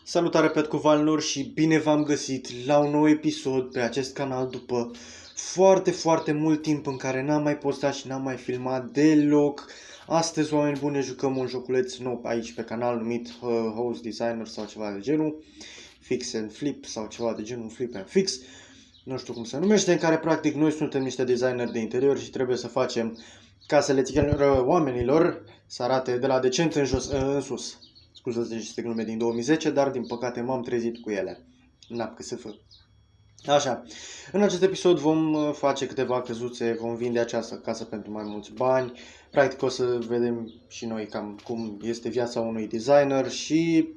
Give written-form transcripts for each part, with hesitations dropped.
Salutare Pet cu Valnor și bine v-am găsit la un nou episod pe acest canal după foarte mult timp în care n-am mai postat și n-am mai filmat deloc. Astăzi, oameni buni, jucăm un joculeț nou aici pe canal numit House Designer sau ceva de genul, Fix and Flip sau ceva de genul, Flip and Fix, nu știu cum se numește, în care practic noi suntem niște designeri de interior și trebuie să facem casele oamenilor să arate de la decent în sus. Scuzați aceste glume din 2010, dar din păcate m-am trezit cu ele. N-am că să fac. Așa, în acest episod vom face câteva căzuțe, vom vinde această casă pentru mai mulți bani. Practic o să vedem și noi cam cum este viața unui designer și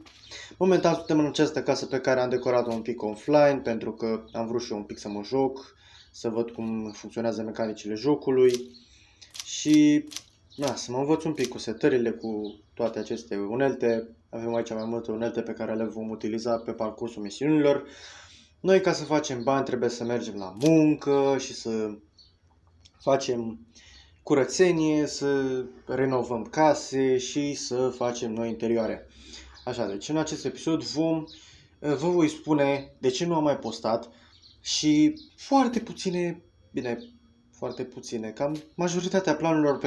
momentan suntem în această casă pe care am decorat-o un pic offline pentru că am vrut și eu un pic să mă joc, să văd cum funcționează mecanicile jocului și să mă învăț un pic cu setările, cu toate aceste unelte. Avem aici mai multe unelte pe care le vom utiliza pe parcursul misiunilor. Noi, ca să facem bani, trebuie să mergem la muncă și să facem curățenie, să renovăm case și să facem noi interioare. Așa, deci în acest episod vă voi spune de ce nu am mai postat și foarte puține, cam majoritatea planurilor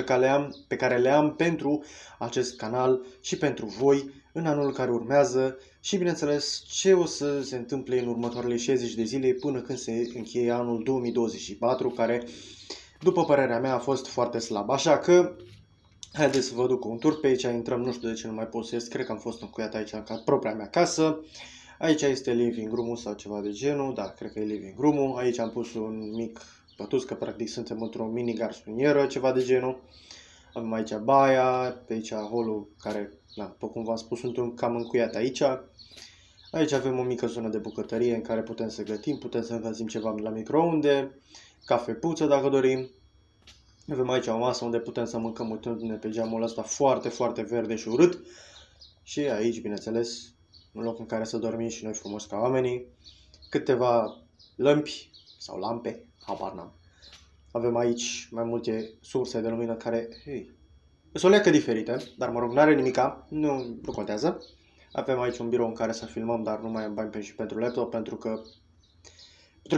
pe care le am pentru acest canal și pentru voi în anul care urmează și bineînțeles ce o să se întâmple în următoarele 60 de zile până când se încheie anul 2024, care după părerea mea a fost foarte slab. Așa că haideți să vă duc un tur. Pe aici intrăm, nu știu de ce nu mai pot să ies, cred că am fost încuiat aici în propria mea casă. Aici este living room-ul sau ceva de genul, da, cred că e living room-ul. Aici am pus un mic pătuț, că practic suntem într-o mini garsonieră, ceva de genul. Avem aici baia, pe aici holul care, după cum v-am spus, sunt cam încuiat aici. Aici avem o mică zonă de bucătărie în care putem să gătim, putem să încălzim ceva la microunde, cafepuță dacă dorim. Avem aici o masă unde putem să mâncăm uitându-ne pe geamul ăsta foarte verde și urât. Și aici, bineînțeles, un loc în care să dormim și noi frumos ca oamenii. Câteva lămpi sau lampe, habar n-am. Avem aici mai multe surse de lumină care, sunt o leacă diferite, dar mă rog, n-are nimica, nu contează. Avem aici un birou în care să filmăm, dar nu mai am bani și pentru laptop, pentru că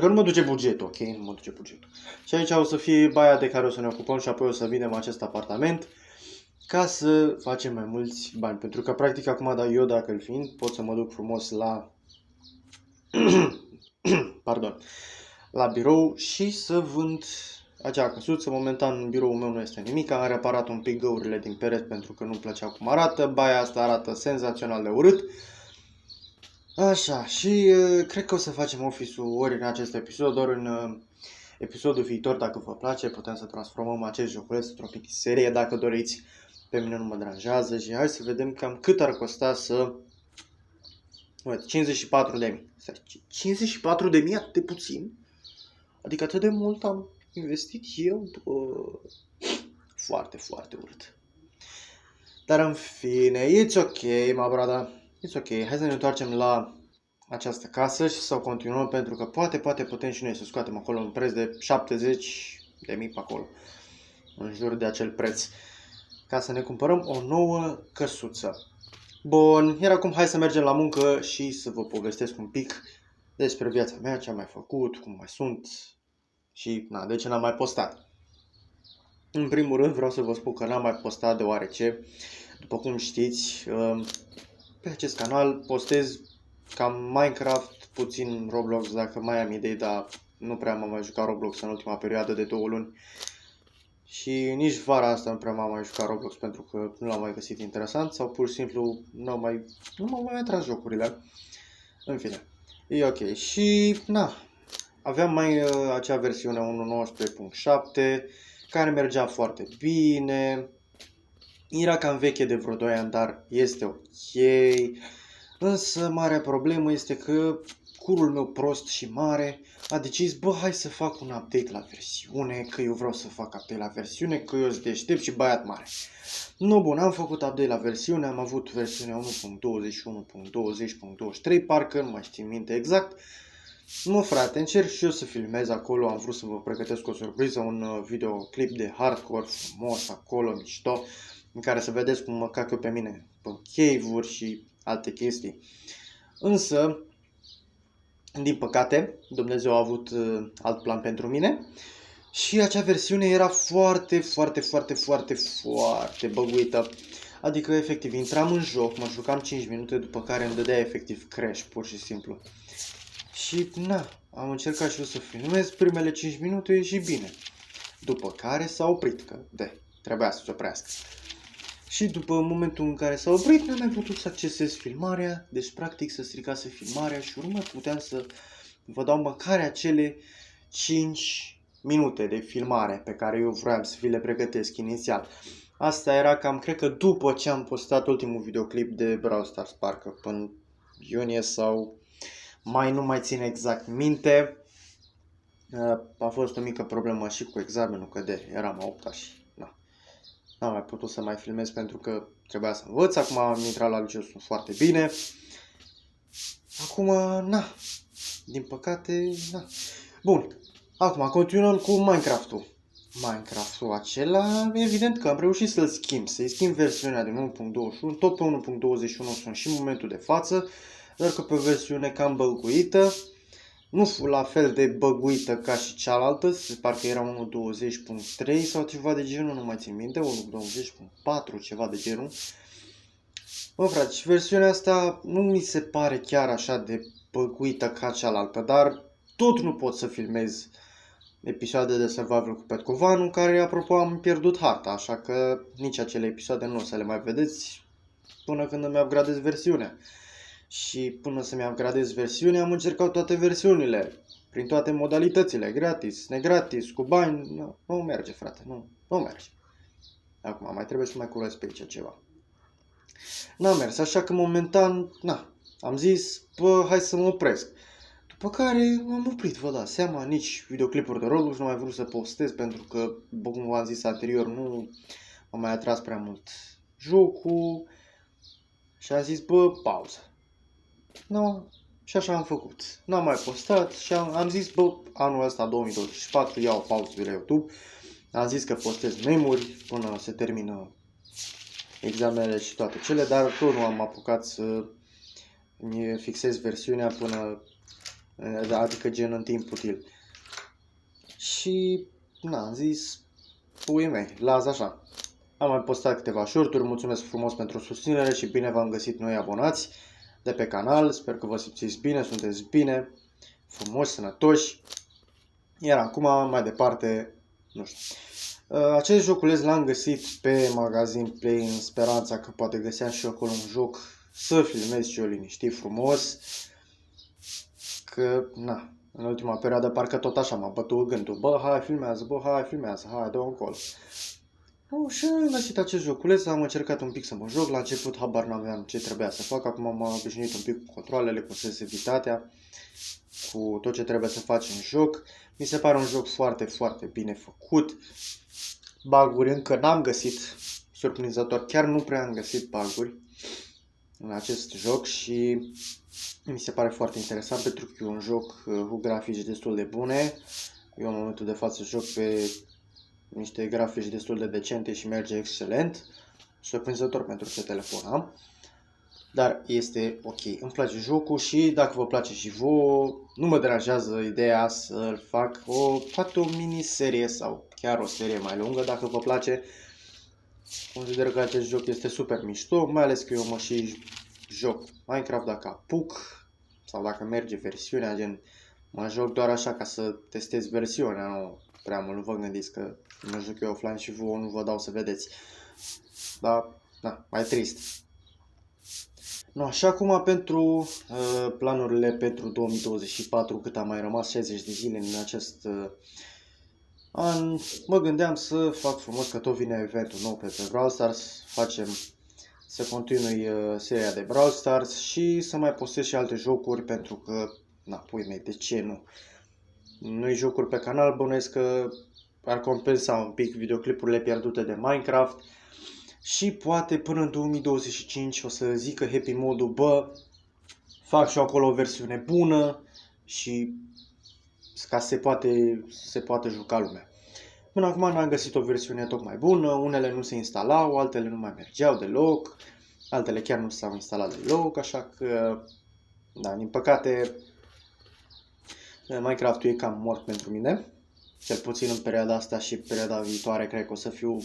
nu mă duce bugetul, ok? Nu mă duce bugetul. Și aici o să fie baia de care o să ne ocupăm și apoi o să vindem acest apartament ca să facem mai mulți bani. Pentru că practic acum, eu dacă îl fiind, pot să mă duc frumos la la birou și să vând acea căsuță. Momentan biroul meu nu este nimic, am reparat un pic găurile din pereți pentru că nu-mi plăcea cum arată. Baia asta arată senzațional de urât. Așa, și cred că o să facem office-ul ori în acest episod, ori în episodul viitor, dacă vă place. Putem să transformăm acest joculeț într-o serie, dacă doriți. Pe mine nu mă deranjează și hai să vedem cam cât ar costa să... 54.000. 54.000 atât de puțin? Adică atât de mult am investit eu? Foarte urât. Dar în fine, it's ok, my brother. It's ok, hai să ne întoarcem la această casă și să o continuăm pentru că poate putem și noi să scoatem acolo un preț de 70.000 pe acolo. În jur de acel preț. Ca să ne cumpărăm o nouă căsuță. Bun, iar acum hai să mergem la muncă și să vă povestesc un pic despre viața mea, ce am mai făcut, cum mai sunt și de ce n-am mai postat. În primul rând vreau să vă spun că n-am mai postat deoarece, după cum știți, pe acest canal postez cam Minecraft, puțin Roblox, dacă mai am idei, dar nu prea m-am mai jucat Roblox în ultima perioadă de 2 luni. Și nici vara asta nu prea m-am mai jucat Roblox pentru că nu l-am mai găsit interesant sau pur și simplu nu m-au mai atras jocurile. În fine, e ok. Și aveam mai acea versiune 1.19.7 care mergea foarte bine. Era cam veche de vreo 2 ani, dar este ok. Însă marea problemă este că curul meu prost și mare a decis, hai să fac un update la versiune, că eu vreau să fac update la versiune, că eu sunt deștept și băiat mare. Nu, bun, am făcut update la versiune, am avut versiunea 1.21.20.23, parcă nu mai știu minte exact. Nu, frate, încerc și eu să filmez acolo, am vrut să vă pregătesc o surpriză, un videoclip de hardcore frumos acolo, mișto, în care să vedeți cum mă cac eu pe mine pe cave-uri și alte chestii. Însă, din păcate, Dumnezeu a avut alt plan pentru mine și acea versiune era foarte băguită. Adică, efectiv, intram în joc, mă jucam 5 minute, după care îmi dădea efectiv crash, pur și simplu. Și, na, am încercat și eu să filmez primele 5 minute și bine. După care s-a oprit, că trebuia să se oprească. Și după momentul în care s-a oprit, n-am mai putut să accesez filmarea, deci practic să stricase filmarea și urmă puteam să vă dau măcar acele 5 minute de filmare pe care eu vreau să vi le pregătesc inițial. Asta era cam, cred că după ce am postat ultimul videoclip de Brawl Stars, parcă până iunie sau mai, nu mai țin exact minte. A fost o mică problemă și cu examenul, că eram a 8-a și n-am mai putut să mai filmez pentru că trebuia să învăț. Acum am intrat la liceu, sunt foarte bine. Acum, din păcate, Bun, acum continuăm cu Minecraft-ul. Minecraft-ul acela, evident că am reușit să-l schimb, să-i schimb versiunea din 1.21, tot pe 1.21 sunt și în momentul de față, doar că pe versiune cam băguită, nu la fel de băguită ca și cealaltă, parcă era 1.20.3 sau ceva de genul, nu mai țin minte, 1.20.4, ceva de genul. Bă, frate, și versiunea asta nu mi se pare chiar așa de băguită ca cealaltă, dar tot nu pot să filmez episoade de Survival cu Petcovanu, în care, apropo, am pierdut harta, așa că nici acele episoade nu o să le mai vedeți până când îmi upgradez versiunea. Și până să-mi upgradez versiunea, am încercat toate versiunile, prin toate modalitățile, gratis, negratis, cu bani, nu merge, frate, nu merge. Acum mai trebuie să mai curăț pe aici ceva. N-a mers, așa că momentan, am zis, bă, hai să mă opresc. După care m-am oprit, vă dați seama, nici videoclipuri de Roblox nu am mai vrut să postez pentru că, cum v-am zis anterior, nu m-a mai atras prea mult jocul și am zis, bă, pauză. Și așa am făcut. N-am mai postat și am zis, bă, anul ăsta, 2024, iau o pauză de la YouTube. Am zis că postez memuri până se termină examenele și toate cele, dar tot nu am apucat să mi fixez versiunea până, adică gen în timp util. Și, am zis, puii mei, las așa. Am mai postat câteva short-uri, mulțumesc frumos pentru susținere și bine v-am găsit noi abonați de pe canal. Sper că vă simțiți bine, sunteți bine, frumoși, sănătoși. Iar acum, mai departe, nu știu. Acest joculeț l-am găsit pe magazin Play în speranța că poate găseam și eu acolo un joc să filmez și eu liniștit frumos. Că, în ultima perioadă parcă tot așa m-a bătut gândul. Bă, hai filmează, hai, dă-o încolo. Și am găsit acest joculeț, am încercat un pic să mă joc, la început habar n-aveam ce trebuia să fac, acum m-am obișnuit un pic cu controlele, cu sensibilitatea, cu tot ce trebuie să faci în joc. Mi se pare un joc foarte bine făcut. Bug-uri încă n-am găsit, surprinzător, chiar nu prea am găsit bug-uri în acest joc și mi se pare foarte interesant pentru că e un joc cu grafici destul de bune. Eu în momentul de față joc pe niște grafici destul de decente și merge excelent. Surprinzător pentru ce telefon am. Dar este ok. Îmi place jocul și dacă vă place și vouă, nu mă deranjează ideea să fac poate o miniserie sau chiar o serie mai lungă dacă vă place. Consider că acest joc este super mișto, mai ales că eu mă și joc Minecraft dacă apuc sau dacă merge versiunea, gen mă joc doar așa ca să testez versiunea, nu prea mult, nu vă gândiți că mă joc eu offline și vouă nu vă dau să vedeți. Dar, mai trist. Și acum pentru planurile pentru 2024, cât a mai rămas 60 de zile în acest an, mă gândeam să fac frumos că tot vine eventul nou pe Brawl Stars, să continui seria de Brawl Stars și să mai postez și alte jocuri pentru că, pui mei, de ce nu? Noi jocuri pe canal, bănuiesc că ar compensa un pic videoclipurile pierdute de Minecraft și poate până în 2025 o să zică Happy Mode-ul, bă, fac și eu acolo o versiune bună și ca se poate juca lumea. Până acum n-am găsit o versiune tocmai bună, unele nu se instalau, altele nu mai mergeau deloc, altele chiar nu s-au instalat deloc, așa că Da, din păcate, Minecraft-ul e cam mort pentru mine. Cel puțin în perioada asta și perioada viitoare, cred că o să fiu...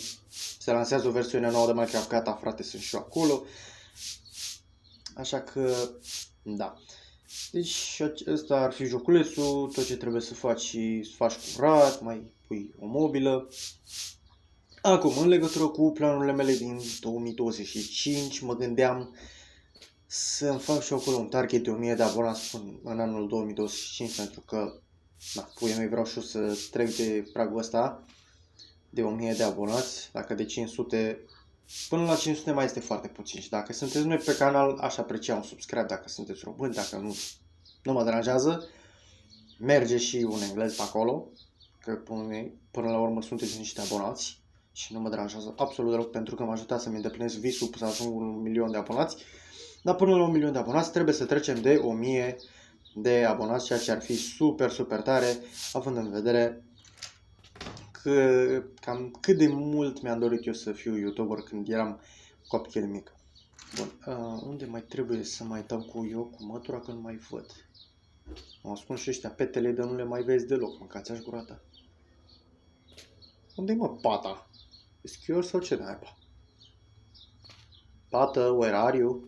Se lansează o versiune nouă de Minecraft, gata, frate, sunt și eu acolo. Așa că, da. Deci, ăsta ar fi joculețul, tot ce trebuie să faci și să faci curat, mai pui o mobilă. Acum, în legătură cu planurile mele din 2025, mă gândeam să-mi fac și acolo un target de 1000 de abonați în anul 2025, pentru că, da, puie mei, vreau și eu să trec de pragul ăsta de 1000 de abonați. Dacă de 500, până la 500 mai este foarte puțin. Și dacă sunteți noi pe canal, aș aprecia un subscribe dacă sunteți români, dacă nu, nu mă deranjează. Merge și un englez pe acolo, că până la urmă sunteți niște abonați și nu mă deranjează absolut deloc, pentru că mă ajută să-mi îndeplinesc visul să ajung 1.000.000 de abonați. Dar până la 1.000.000 de abonați trebuie să trecem de 1000 de abonați, ceea ce ar fi super, super tare, având în vedere că cam cât de mult mi-am dorit eu să fiu YouTuber când eram copil mic. Bun, unde mai trebuie să mai dau cu eu cu mătura că nu mai văd? Mă ascund și ăștia petele de nu le mai vezi deloc, mâncați-aș gura ta. Unde-i mă pata? Schior sau ce naiba? Pată, where are you?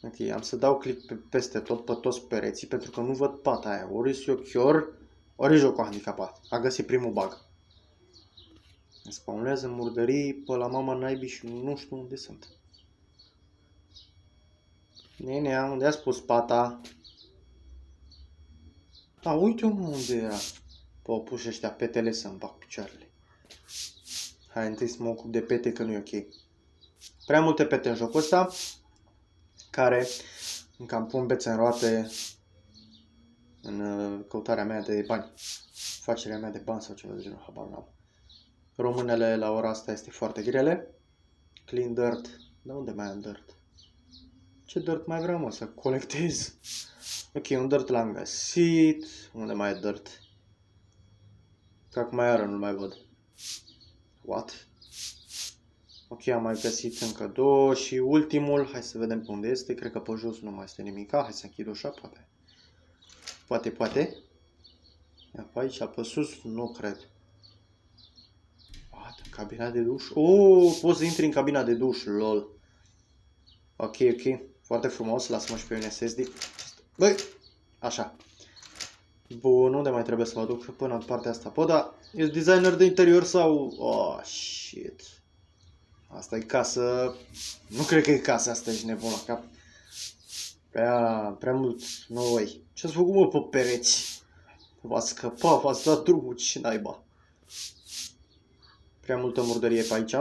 Ok, am să dau click peste tot, pe toți pereții, pentru că nu văd pata aia. Ori eu chior, ori jocul handicapat. A găsit primul bug. Îmi spawnează murdării pe la mama naibii și nu știu unde sunt. Nenea, unde a spus pata? A, uite unde era. Pă, pus ăștia petele să-mi bag picioarele. Hai întâi să mă ocup de pete, că nu e ok. Prea multe pete în jocul ăsta, care îmi cam pun bețe în roate în căutarea mea de bani. Facerea mea de bani sau ceva de genul, habar n-am. Românele la ora asta este foarte grele. Clean dirt. De unde mai am dirt? Ce dirt mai vreau, mă, să colectez? Ok, un dirt l-am găsit. Unde mai e dirt? Că acum iară nu-l mai văd. What? Ok, am mai găsit încă două și ultimul, hai să vedem pe unde este, cred că pe jos nu mai este nimic. Hai să închid ușa, poate. Poate. Ia pe aici, pe sus, nu cred. What? Cabina de duș? Oh, poți să intri în cabina de duș, lol. Ok, foarte frumos, lasă-mă și pe un SSD. Băi, așa. Bun, unde mai trebuie să mă duc până în partea asta? Pot, da, ești designer de interior sau... Oh, shit. Asta e casă... Nu cred că e casa asta, ești nebun la cap. Prea mult noi. Ce-ați făcut, mă, pe pereți? V-ați scăpat, v-ați dat drumul, ce naiba. Prea multă murdărie pe aici.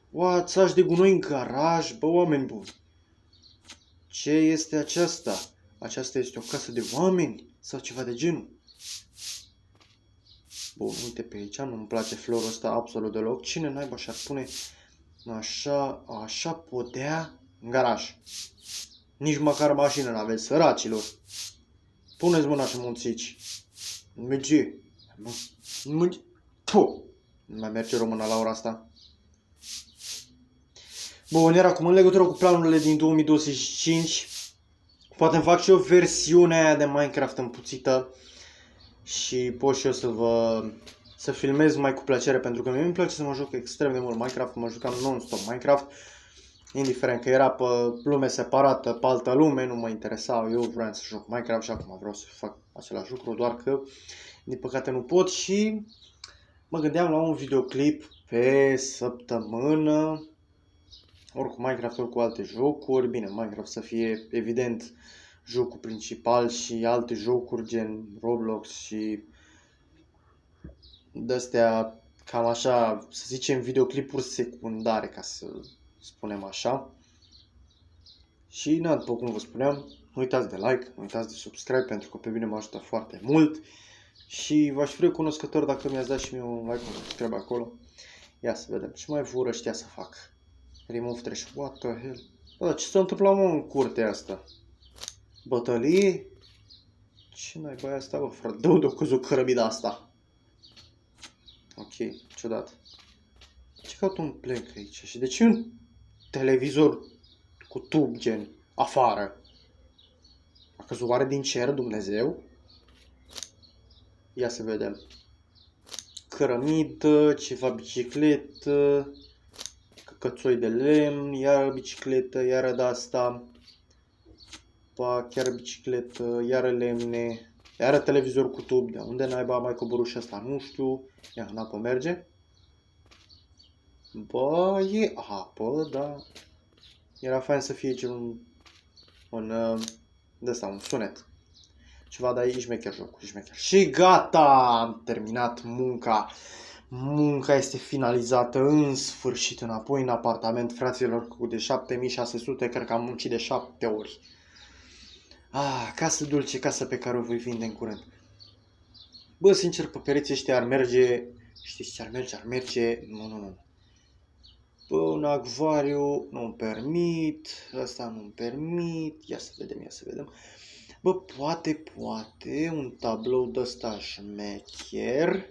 Ua, țași de gunoi în garaj, bă, oameni buni. Ce este aceasta? Aceasta este o casă de oameni? Sau ceva de genul? Bun, uite pe aici, nu-mi place florul ăsta absolut deloc. Cine naiba și-ar pune așa podea în garaj? Nici măcar mașină n-aveți, săracilor. Puneți mâna și munțici. Merge. Puh. Nu mai merge româna la ora asta. Bun, iar acum în legătură cu planurile din 2025, poate îmi fac și o versiune aia de Minecraft împuțită și pot și eu să filmez mai cu plăcere, pentru că mie îmi place să mă joc extrem de mult Minecraft, mă jucam non-stop Minecraft, indiferent că era pe lume separată, pe altă lume, nu mă interesa, eu vreau să joc Minecraft și acum vreau să fac același lucru, doar că din păcate nu pot și mă gândeam la un videoclip pe săptămână, ori cu Minecraft, ori cu alte jocuri. Bine, Minecraft să fie evident jocul principal și alte jocuri gen Roblox și de-astea cam așa, să zicem, videoclipuri secundare, ca să spunem așa. Și, na, după cum vă spuneam, nu uitați de like, nu uitați de subscribe, pentru că pe mine mă ajută foarte mult. Și v-aș fi recunoscător dacă mi-ați dat și mie un like, un subscribe acolo. Ia să vedem ce mai vor ăștia să fac. Remove trash. What the hell? Bă, ce s-a întâmplat, mă, în curtea asta? Bătălie? Ce naiba e asta, bă, frate? Dă-o de-o căzut cărămida asta. Ok, ciudat. Ce caut un plank aici? Și de ce un televizor cu tub, gen, afară? A căzut oare din cer Dumnezeu? Ia să vedem. Cărămidă, ceva bicicletă, cățoi de lemn, iară bicicletă, iară de-asta, chiar bicicletă, iară lemne, iară televizor cu tub, de unde naiba mai coborât și ăsta, nu știu, ia în apă merge. Bă, e apă, da. Era fain să fie un sunet. Ceva, dar e șmecher jocul, e șmecher. Și gata, am terminat munca. Munca este finalizată în sfârșit înapoi în apartament, fraților, cu de 7600, cred că am muncit de 7 ori. Casă dulce, casă pe care o voi vinde în curând. Bă, sincer, pe pereții ăștia ar merge, știți ce ar merge? Ar merge, nu. Bă, un acvariu nu-mi permit, ăsta nu-mi permit, ia să vedem. Bă, poate, un tablou de-ăsta șmecher.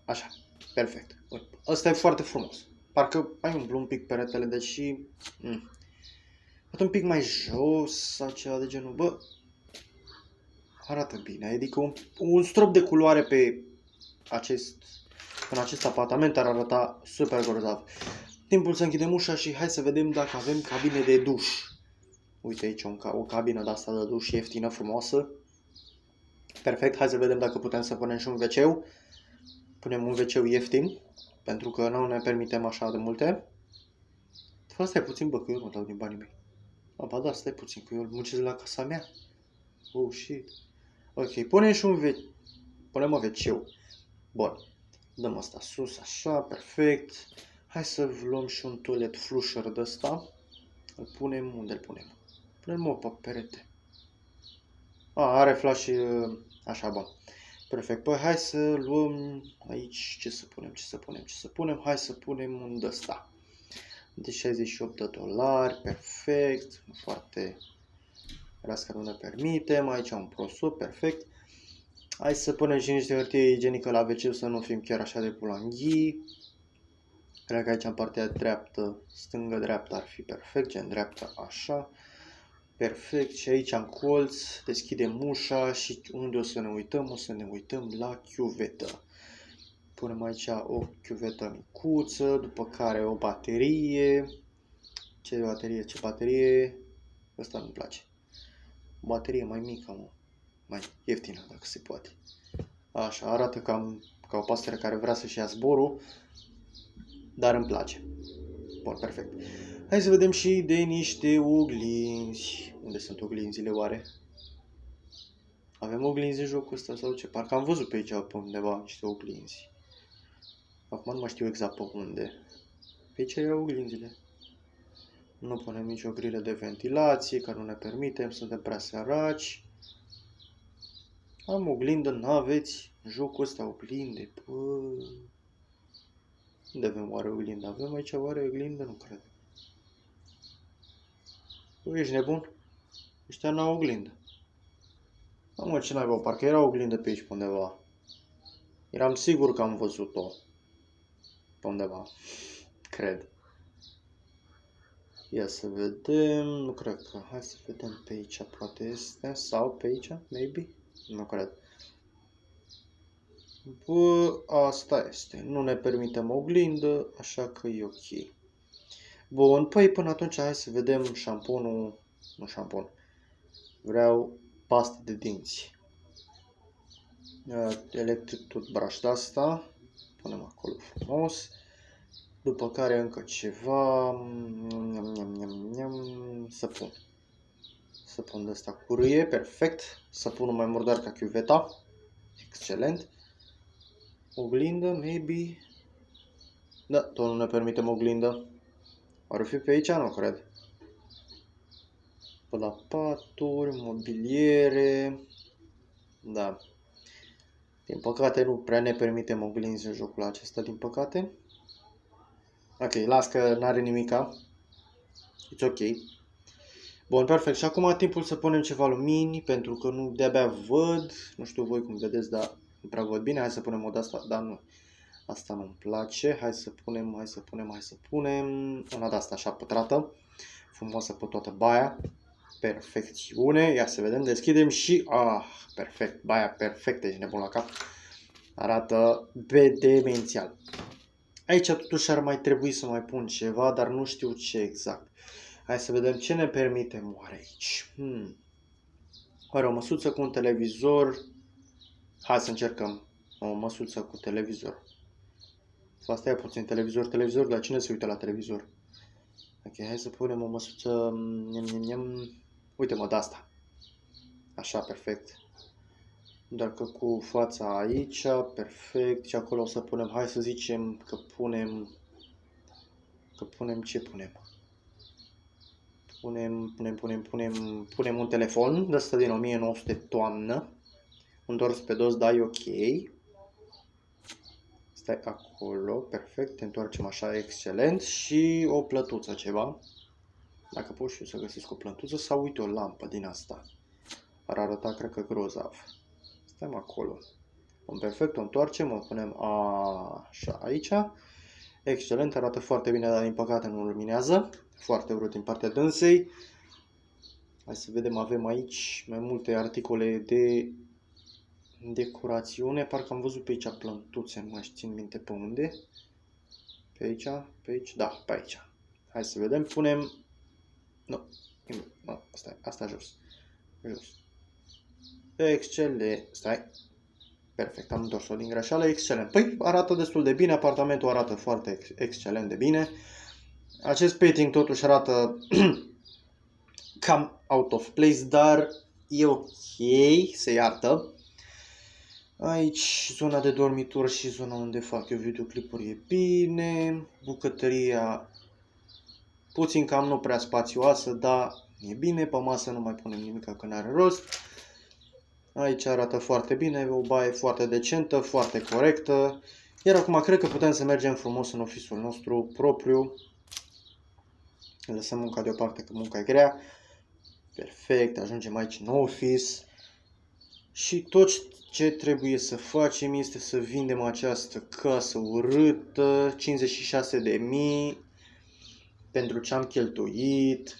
Așa, perfect. Ăsta e foarte frumos. Parcă ai umplu un pic peretele, deși... Poate un pic mai jos sau ceva de genul. Bă, arată bine. Adică un strop de culoare în acest apartament ar arăta super grozav. Timpul să închidem ușa și hai să vedem dacă avem cabine de duș. Uite aici o cabină de asta de duș ieftină, frumoasă. Perfect, hai să vedem dacă putem să punem și un WC-ul. Punem un WC-ul ieftin, pentru că nu ne permitem așa de multe. Stai puțin, bă, că eu nu dau din banii mei. Ba da, stai puțin, că eu muncesc la casa mea. Oh, shit. Ok, punem și un WC. Punem un WC-ul. Bun. Dăm asta sus, așa, perfect. Hai să luăm și un toilet flusher de ăsta. Îl punem, unde îl punem? Punem-o pe perete. Are flash, așa, bun. Perfect. Păi hai să luăm aici, ce să punem? Hai să punem un de ăsta. De $68, perfect. Foarte ras că nu ne permitem. Aici un prosop, perfect. Hai să punem și niște hârtie igienică la WC să nu fim chiar așa de pulanghii. Cred că aici în partea dreaptă, stângă-dreaptă ar fi perfect, gen dreapta așa. Perfect, și aici în colț deschidem ușa și unde o să ne uităm? O să ne uităm la chiuvetă. Punem aici o chiuvetă micuță, după care o baterie. Ce baterie? Asta nu-mi place. O baterie mai mică, mai ieftină, dacă se poate. Așa, arată ca o pasăre care vrea să-și ia zborul, dar îmi place. Bun, perfect. Hai să vedem și de niște oglinzi. Unde sunt oglinzile oare? Avem oglinzi în jocul ăsta sau ce? Parcă am văzut pe aici pe undeva niște oglinzi. Acum nu mai știu exact pe unde. Pe aici erau oglinzile. Nu punem nicio grilă de ventilație, că nu ne permitem, suntem prea săraci. Am oglindă, n-aveți în jocul ăsta oglinde, bă. Unde avem oare oglindă? Avem aici oare oglindă? Nu cred. Bă, ești nebun? Ăștia n-au oglindă. Mă, ce naiba, parcă era oglindă pe aici pe undeva. Eram sigur că am văzut-o pe undeva. Cred. Ia să vedem, nu cred că, hai să vedem pe aici, poate este, sau pe aici, maybe, nu cred. Bă, asta este, nu ne permitem oglindă, așa că e ok. Bun, păi până atunci hai să vedem șamponul, nu șampon, vreau pastă de dinți. Electric toothbrush de asta, punem acolo frumos. După care încă ceva, săpun. Săpun de asta cu râie, perfect. Săpunul mai murdar ca chiuveta, excelent. Oglindă, maybe. Da, tot nu ne permitem oglindă. Ar fi pe aici? Nu cred. Pe la paturi, mobiliere. Da. Din păcate nu prea ne permitem oglinzi în jocul acesta, din păcate. Ok, las că n-are nimica. It's ok. Bun, perfect. Și acum a timpul să punem ceva lumini, pentru că de-abia văd. Nu știu voi cum vedeți, dar nu prea văd bine. Hai să punem o de asta, dar nu. Asta nu-mi place. Hai să punem una de asta așa pătrată. Frumoasă pe toată baia. Perfecțiune. Ia să vedem, deschidem și... perfect. Baia perfectă, ești nebun la cap. Arată demențial. Aici totuși ar mai trebui să mai pun ceva, dar nu știu ce exact. Hai să vedem ce ne permitem oare aici. Oare o măsuță cu un televizor? Hai să încercăm. O măsuță cu televizor. Asta e puțin televizor, dar cine se uită la televizor? Ok, hai să punem o măsuță... Uite-mă, de asta. Așa, perfect. Doar că cu fața aici, perfect. Și acolo o să punem, hai să zicem că punem... ce punem? Punem un telefon de ăsta din 1900 toamnă. Întors pe dos, dai ok. Stai acolo, perfect, te întoarcem așa, excelent. Și o plătuță ceva. Dacă pot și eu să găsesc o plătuță sau uite o lampă din asta. Ar arăta, cred că, grozav. Stăm acolo. Perfect, o întoarcem, o punem așa aici. Excelent, arată foarte bine, dar din păcate nu luminează. Foarte urât din partea dânsei. Hai să vedem, avem aici mai multe articole de decorațiune. Parcă am văzut pe aici plântuțe, nu mai țin minte pe unde. Pe aici, da, pe aici. Hai să vedem, punem... Nu, asta jos. Excelent, stai. Perfect, am întors-o din greșeală, excelent. Păi arată destul de bine, apartamentul arată foarte excelent de bine. Acest painting totuși arată cam out of place, dar e ok, se iartă. Aici zona de dormitor și zona unde fac eu videoclipuri e bine. Bucătăria puțin cam nu prea spațioasă, dar e bine. Pe masă nu mai punem nimic că n-are rost. Aici arată foarte bine, o baie foarte decentă, foarte corectă. Iar acum cred că putem să mergem frumos în oficiul nostru propriu. Lăsăm munca deoparte, că munca e grea. Perfect, ajungem aici în office. Și tot ce trebuie să facem este să vindem această casă urâtă, 56.000 pentru ce am cheltuit.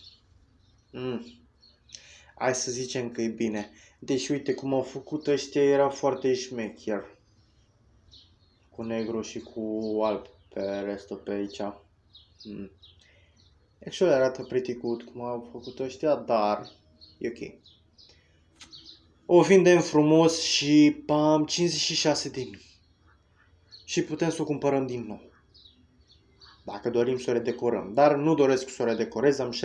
Hai să zicem că e bine. Deci uite cum au făcut ăștia, era foarte șmecher. Cu negru și cu alb pe restul pe aici. Actually arată pretty good cum au făcut ăștia, dar e ok. O vindem frumos și pam, 56.000. Și putem să o cumpărăm din nou. Dacă dorim să o redecorăm. Dar nu doresc să o redecorez, am 66.000.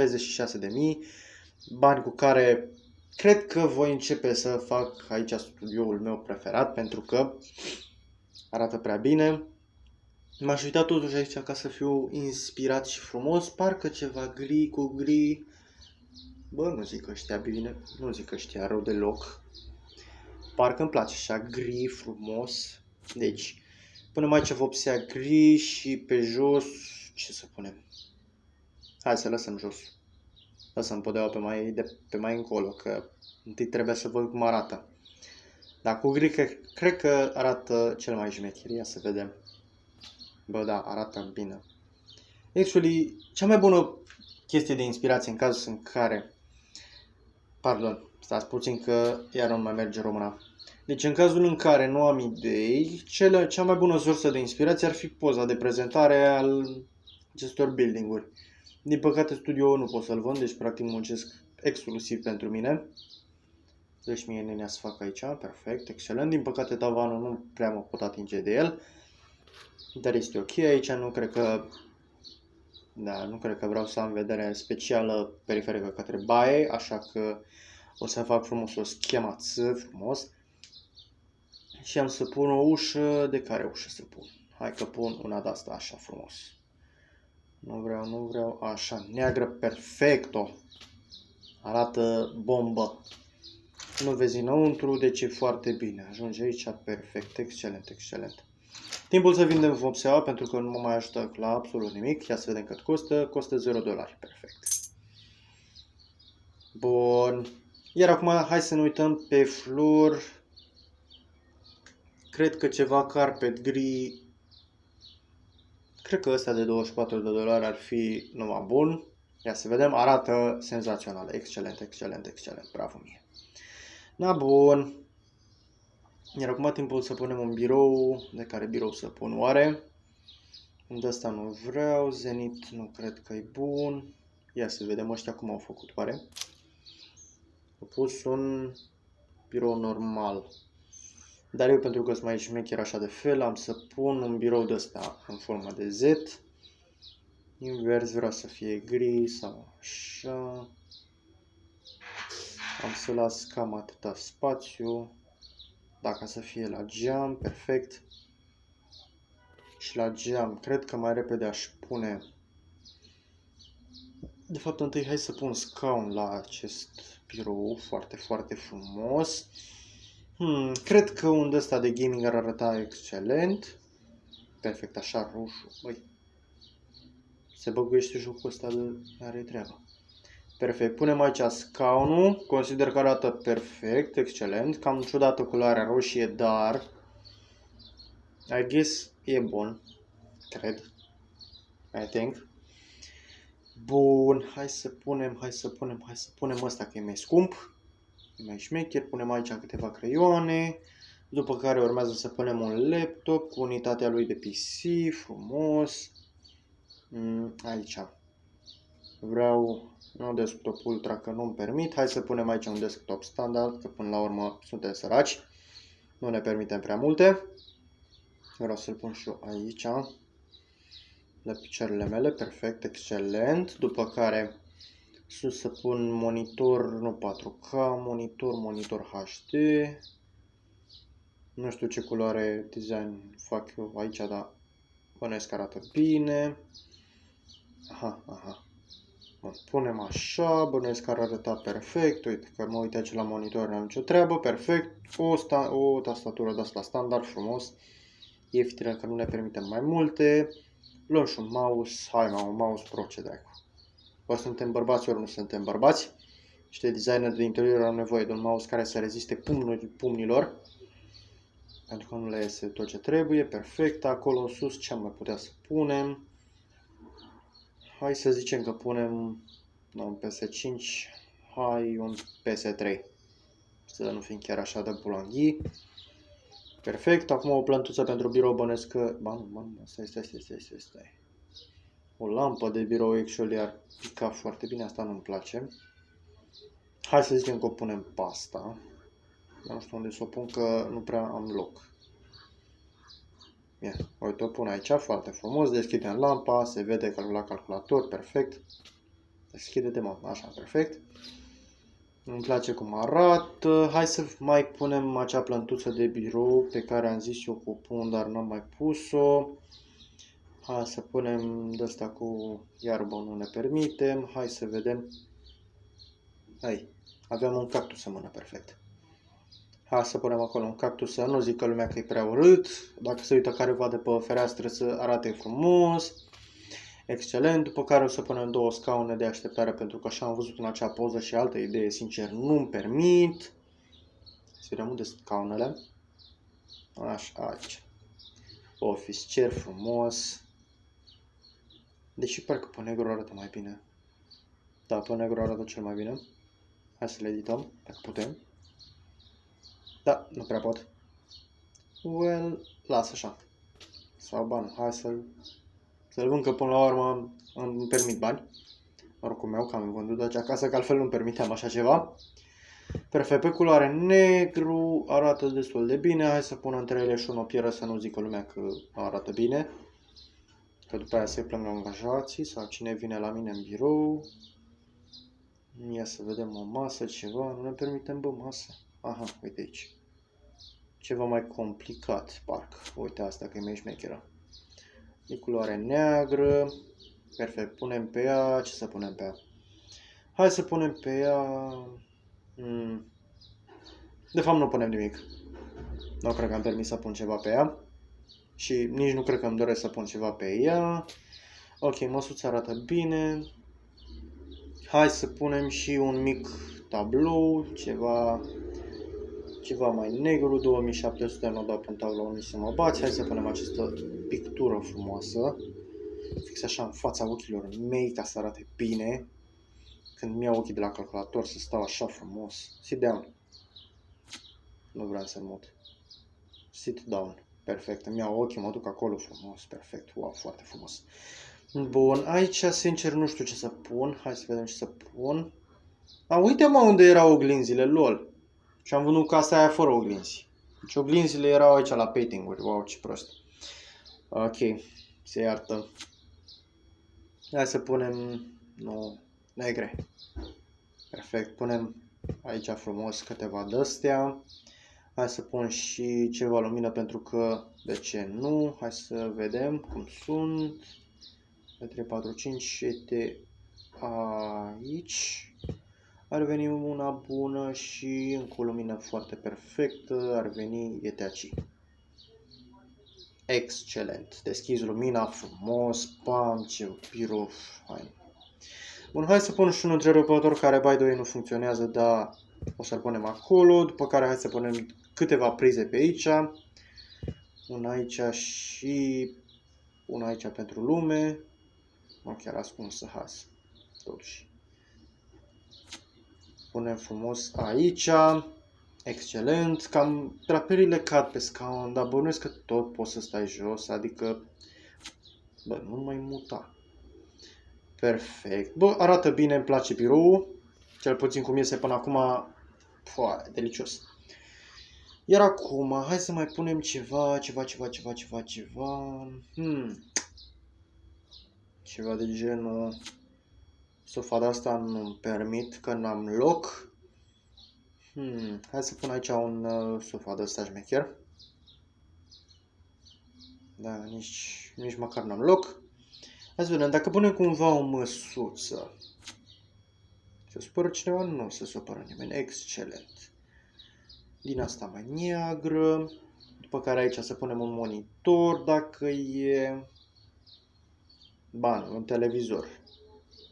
Bani cu care cred că voi începe să fac aici studioul meu preferat, pentru că arată prea bine. M-aș uita totuși aici ca să fiu inspirat și frumos. Parcă ceva gri cu gri. Bă, nu zic că ăștia bine, nu zic că ăștia rău deloc. Parcă îmi place așa gri, frumos. Deci, punem aici vopsea gri și pe jos, ce să punem? Hai să lăsăm jos. Lăsăm podeaua pe mai încolo, că întâi trebuie să văd cum arată. Dar cu gri cred că arată cel mai șmecher. Ia să vedem. Bă, da, arată bine. Actually, cea mai bună chestie de inspirație în cazul în care... Pardon, stați puțin că iar nu mai merge româna. Deci în cazul în care nu am idei, cea mai bună sursă de inspirație ar fi poza de prezentare al acestor building-uri. Din păcate studioul nu pot să-l vând, deci practic muncesc exclusiv pentru mine. Deci mie nenea să fac aici, perfect, excelent. Din păcate tavanul nu prea mă pot atinge de el. Dar este ok, aici nu cred că... Da, nu cred că vreau să am vedere specială periferică către baie, așa că o să fac frumos o schemață frumos. Și am să pun o ușă, de care ușă să pun? Hai că pun una de asta așa frumos. Nu vreau, așa, neagră, perfecto. Arată bombă. Nu vezi înăuntru, deci e foarte bine. Ajunge aici, perfect, excelent, excelent. Timpul să vindem vopseaua pentru că nu mă mai ajută la absolut nimic. Ia să vedem cât costă. Costă $0, perfect. Bun. Iar acum hai să ne uităm pe flor. Cred că ceva carpet gri Cred că ăsta de $24 ar fi numai bun. Ia să vedem, arată senzațional. Excelent, excelent, excelent. Bravo mie. Na bun. Iar acum timpul să punem un birou. De care birou să pun oare? De ăsta nu vreau. Zenit nu cred că e bun. Ia să vedem ăștia cum au făcut oare. Au pus un birou normal. Dar eu, pentru că sunt mai șmecher așa de fel, am să pun un birou de ăsta în formă de Z. Invers vreau să fie gri sau așa. Am să las cam atâta spațiu. Dacă să fie la geam, perfect. Și la geam, cred că mai repede aș pune... De fapt, întâi hai să pun scaun la acest birou, foarte, foarte frumos. Cred că un ăsta de gaming ar arăta excelent. Perfect, așa, roșu. Băi, se băguiește jocul ăsta de are treaba. Perfect, punem aici scaunul. Consider că arată perfect, excelent. Cam ciudată culoarea roșie, dar I guess e bun. Cred. I think. Bun, hai să punem ăsta că e mai scump. E mai șmecher, punem aici câteva creioane. După care urmează să punem un laptop cu unitatea lui de PC, frumos. Aici. Vreau un desktop ultra că nu-mi permit. Hai să punem aici un desktop standard, că până la urmă suntem săraci. Nu ne permitem prea multe. Vreau să-l pun și eu aici. La picioarele mele, perfect, excelent. După care sus să pun monitor, nu 4K, monitor HD. Nu știu ce culoare design fac eu aici, dar bănuiesc că arată bine. Aha. Bun, punem așa, bănuiesc că ar arăta perfect. Uite că mă uit aici la monitor, n-am nicio treabă, perfect. O tastatură de asta standard, frumos. Ieftină că nu ne permitem mai multe. Luăm și un mouse, un mouse pro, ce dracu. Ori suntem bărbați, ori nu suntem bărbați. Niște designeri de interior au nevoie de un mouse care să reziste pumnilor. Pentru că nu le iese tot ce trebuie, perfect. Acolo în sus ce am mai putea să punem? Hai să zicem că punem un PS5, hai un PS3. Să nu fim chiar așa de bulanghii. Perfect, acum o plântuță pentru birou, bănesc că... Stai. O lampă de birou actually ar pica foarte bine, asta nu-mi place. Hai să zicem că o punem pe asta. Nu știu unde să o pun, că nu prea am loc. Ia, uite, o pun aici, foarte frumos, deschidem lampa, se vede la calculator, perfect. Deschide-te, mă, așa, perfect. Îmi place cum arată. Hai să mai punem acea plântuță de birou pe care am zis eu că o pun, dar n-am mai pus-o. Hai să punem de asta cu iarbă, nu ne permitem. Hai să vedem. Hai, aveam un cactus în mână, perfect. Hai să punem acolo un cactus, să nu zică lumea că e prea urât. Dacă se uită careva de pe fereastră să arate frumos. Excelent, după care o să punem două scaune de așteptare, pentru că așa am văzut în acea poză și altă idee, sincer, nu-mi permit. Să vedem unde sunt scaunele. Așa, aici. Office chair frumos. Deși parcă pe negru arată mai bine. Da, pe negru arată cel mai bine. Hai să le edităm, dacă putem. Da, nu prea pot. Well, lasă așa. Sau bani, hai să-l vând, că până la urmă îmi permit bani. Oricum meu, că am vândut aici acasă, că altfel nu permiteam așa ceva. Perfect, pe culoare negru, arată destul de bine. Hai să pun între ele și o nopieră, să nu zică lumea că arată bine. Că după aia se plâng angajații sau cine vine la mine în birou. Ia să vedem o masă, ceva, nu ne permitem, bă, masă. Aha, uite aici. Ceva mai complicat, parcă. Uite asta, că e mai șmecheră. E culoare neagră. Perfect, punem pe ea. Ce să punem pe ea? Hai să punem pe ea... De fapt nu punem nimic. Nu cred că am permis să pun ceva pe ea. Și nici nu cred că îmi doresc să pun ceva pe ea. Ok, măsuța arată bine. Hai să punem și un mic tablou. Ceva mai negru. 2700 nu dau pe tablou nici să mă bați. Hai să punem această pictură frumoasă. fix așa în fața ochilor mei ca să arate bine. Când mi-au ochii de la calculator să stau așa frumos. Sit down. Nu vreau să mut. Sit down. Perfect. Îmi iau ochii, mă duc acolo frumos. Perfect. Wow, foarte frumos. Bun, aici sincer nu știu ce să pun. Hai să vedem ce să pun. Uite-mă unde erau oglinzile, lol. Și am vândut casa aia fără oglinzi. Deci oglinzile erau aici la painting-uri. Wow, ce prost. Ok, se iartă. Hai să punem... Nu, negre. Perfect, punem aici frumos câteva de-astea. Hai să pun și ceva lumină pentru că, de ce nu? Hai să vedem cum sunt. 3, 4, 5, 7 aici. Ar veni una bună și încă o lumină foarte perfectă. Ar veni aici. Excelent. Deschizi lumina frumos. Pam, ce birou fain. Bun, hai să pun și un întrerupător care, by the way, nu funcționează, dar o să-l punem acolo. După care hai să punem câteva prize pe aici. Una aici și una aici pentru lume. Nu chiar ascunsă, hai să, totuși. Punem frumos aici. Excelent. Cam draperile cad pe scaun, dar bănuiesc că tot poți să stai jos, adică, bă, nu mai muta. Perfect. Bă, arată bine, îmi place biroul. Cel puțin cum iese până acum. Foa, delicios. Iar acum, hai să mai punem ceva. Ceva de genul... Sofa de asta nu-mi permit, că n-am loc. Hai să pun aici un sofa de ăsta șmecher. Da, nici măcar n-am loc. Hai să vedem, dacă punem cumva o măsuță. Se supără cineva? Nu se supără nimeni. Excelent. Din asta mai neagră. După care aici să punem un monitor, dacă e... Bani, un televizor.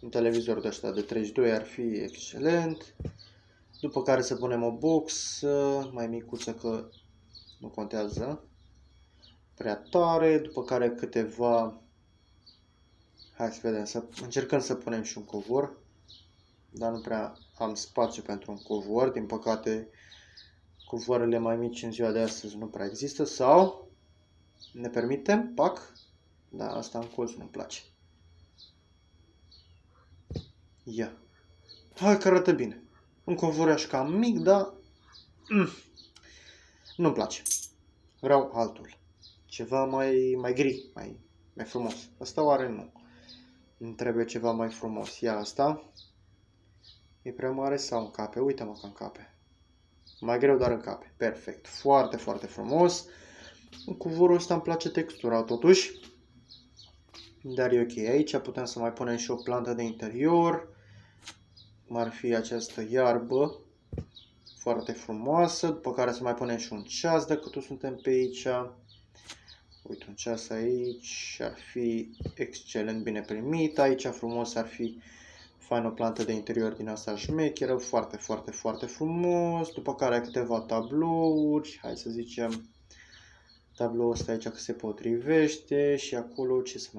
Un televizor de ăsta de 32 ar fi excelent. După care să punem o boxă mai micuță, că nu contează prea tare. După care câteva... Hai să vedem, să încercăm să punem și un covor. Dar nu prea am spațiu pentru un covor. Din păcate, covoarele mai mici în ziua de astăzi nu prea există. Sau ne permitem? Pac? Da, asta în colț nu-mi place. Ia. Hai că arată bine. Un covoraș cam mic, dar nu-mi place. Vreau altul. Ceva mai gri, mai frumos. Asta oare nu. Îmi trebuie ceva mai frumos. Ia asta. E prea mare sau încape? Uite-mă că încape. Mai greu, dar încape. Perfect. Foarte, foarte frumos. În covorul ăsta îmi place textura totuși. Dar e ok. Aici putem să mai punem și o plantă de interior. Cum ar fi această iarbă. Foarte frumoasă. După care să mai punem și un ceas dacă tot suntem pe aici. Uite, un ceas aici. Ar fi excelent bine primit. Aici frumos ar fi fain o plantă de interior din asta șmecheră. Foarte, foarte, foarte frumos. După care câteva tablouri. Hai să zicem tabloul ăsta aici că se potrivește. Și acolo ce să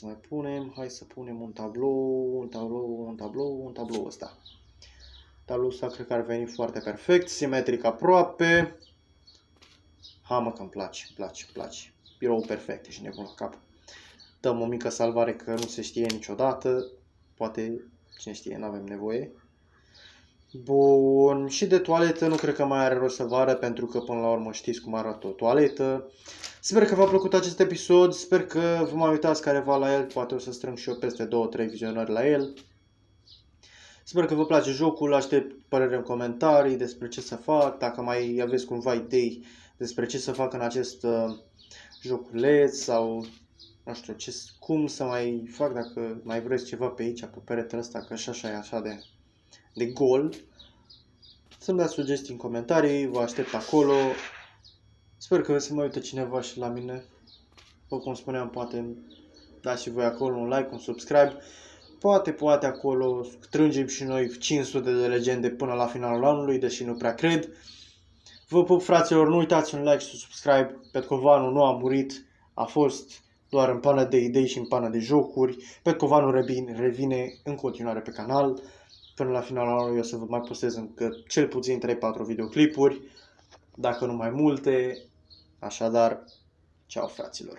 mai punem? Hai să punem un tablou ăsta. Tabloul ăsta cred că ar veni foarte perfect. Simetric aproape. Ha, mă, că îmi place. Birou perfect, ești nebun la cap. Dăm o mică salvare că nu se știe niciodată. Poate, cine știe, nu avem nevoie. Bun, și de toaletă nu cred că mai are rost să vă arăt, pentru că până la urmă știți cum arată o toaletă. Sper că v-a plăcut acest episod, sper că vă mai uitați careva la el, poate o să strâng și eu peste 2-3 vizionări la el. Sper că vă place jocul, aștept părere în comentarii despre ce să fac, dacă mai aveți cumva idei despre ce să fac în acest joculeț sau nu știu cum să mai fac, dacă mai vreți ceva pe aici, pe peretele ăsta, că și așa e așa de gol. Să-mi dați sugestii în comentarii, vă aștept acolo. Sper că se mai uită cineva și la mine. După cum spuneam, poate dați și voi acolo un like, un subscribe. Poate acolo strângem și noi 500 de legende până la finalul anului, deși nu prea cred. Vă pup, fraților, nu uitați un like și un subscribe. Petcovanu nu a murit, a fost doar în pană de idei și în pană de jocuri. Petcovanul revine în continuare pe canal. Până la finalul anului o să vă mai postez încă cel puțin 3-4 videoclipuri, dacă nu mai multe. Așadar, ceau fraților!